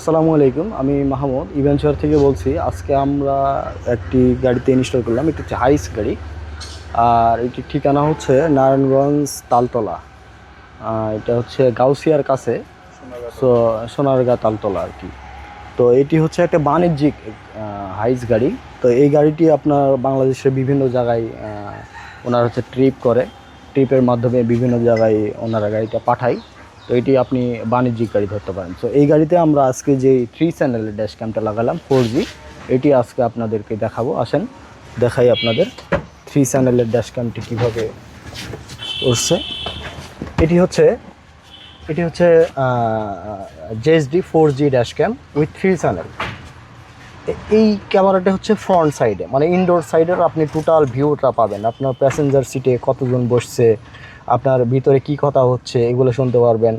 আসসালামু আলাইকুম, আমি মাহমুদ ইভেন্টশর থেকে বলছি। আজকে আমরা একটি গাড়িতে ইনস্টল করলাম। এটি হচ্ছে হাইস গাড়ি, আর এটির ঠিকানা হচ্ছে নারায়ণগঞ্জ তালতলা। এটা হচ্ছে গাউসিয়ার কাছে, সো সোনারগাঁ তালতলা আর কি। তো এটি হচ্ছে একটা বাণিজ্যিক হাইস গাড়ি। তো এই গাড়িটি আপনার বাংলাদেশের বিভিন্ন জায়গায় ওনারা হচ্ছে ট্রিপ করে, ট্রিপের মাধ্যমে বিভিন্ন জায়গায় ওনারা গাড়িটা পাঠায়। তো এটি আপনি বাণিজ্যিক গাড়ি ধরতে পারেন। তো এই গাড়িতে আমরা আজকে যে 3 চ্যানেলের ড্যাশ ক্যামটা লাগালাম 4G, এটি আজকে আপনাদেরকে দেখাবো। আসেন দেখাই আপনাদের 3 চ্যানেলের ড্যাশ ক্যামটি কীভাবে করছে। এটি হচ্ছে JSD 4G dash cam with 3 channel. এই ক্যামেরাটা হচ্ছে ফ্রন্ট সাইডে, মানে ইনডোর সাইডের আপনি টোটাল ভিউটা পাবেন। আপনার প্যাসেঞ্জার সিটে কতজন বসছে, আপনার ভিতরে কি কথা হচ্ছে, এগুলো শুনতে পারবেন।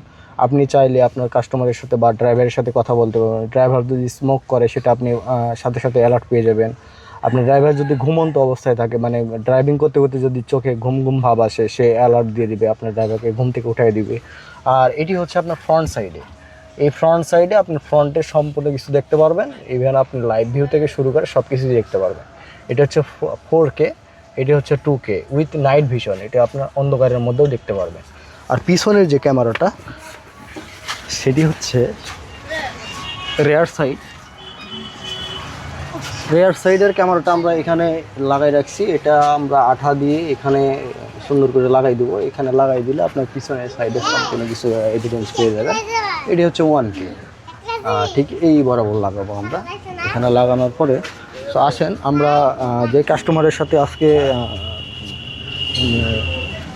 আপনি চাইলে আপনার কাস্টমারের সাথে বা ড্রাইভারের সাথে কথা বলতে পারবেন। ড্রাইভার যদি স্মোক করে সেটা আপনি সাথে সাথে অ্যালার্ট পেয়ে যাবেন। আপনার ড্রাইভার যদি ঘুমন্ত অবস্থায় থাকে, মানে ড্রাইভিং করতে করতে যদি চোখে ঘুম ঘুম ভাব আসে, সে অ্যালার্ট দিয়ে দিবে, আপনার ড্রাইভারকে ঘুম থেকে উঠাই দিবে। আর এটি হচ্ছে আপনার ফ্রন্ট সাইডে। এই ফ্রন্ট সাইডে আপনি ফ্রন্টের সম্পূর্ণ কিছু দেখতে পারবেন। ইভেন আপনি লাইভ ভিউ থেকে শুরু করে সব কিছুই দেখতে পারবেন। এটা হচ্ছে 4K, এটি হচ্ছে 2K উইথ নাইট ভিশন। এটা আপনার অন্ধকারের মধ্যেও দেখতে পারবেন। আর পিছনের যে ক্যামেরাটা, সেটি হচ্ছে রেয়ার সাইডের ক্যামেরাটা আমরা এখানে লাগাই রাখছি। এটা আমরা আঠা দিয়ে এখানে সুন্দর করে লাগাই দেবো। এখানে লাগাই দিলে আপনার পিছনের সাইডে সম্পূর্ণ কিছু এভিডেন্স পেয়ে যাবেন। এটি হচ্ছে 1K, ঠিক এই বরাবর লাগাবো আমরা এখানে লাগানোর পরে। তো আসেন আমরা যে কাস্টমারের সাথে আজকে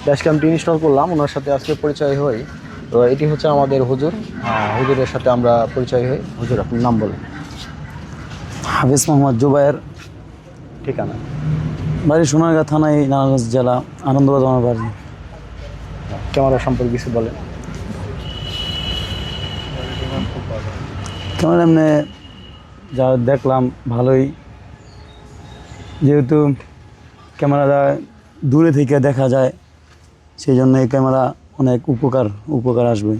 ড্যাশ ক্যামটি ইনস্টল করলাম, ওনার সাথে আজকে পরিচয় হই। তো এটি হচ্ছে আমাদের হুজুর। হুজুরের সাথে আমরা পরিচয় হই। হুজুর, আপনার নাম বলেন। হাফিজ মোহাম্মদ জুবায়ের, ঠিকানা? বাড়ি সোনারগাঁ থানায়, নারায়ণগঞ্জ জেলা, আনন্দবাজার আমার বাড়ি। ক্যামেরা সম্পর্কে কিছু বলেন। ক্যামেরা এমনি যা দেখলাম ভালোই, যেহেতু ক্যামেরাটা দূরে থেকে দেখা যায়, সেই জন্য এই ক্যামেরা অনেক উপকার আসবে।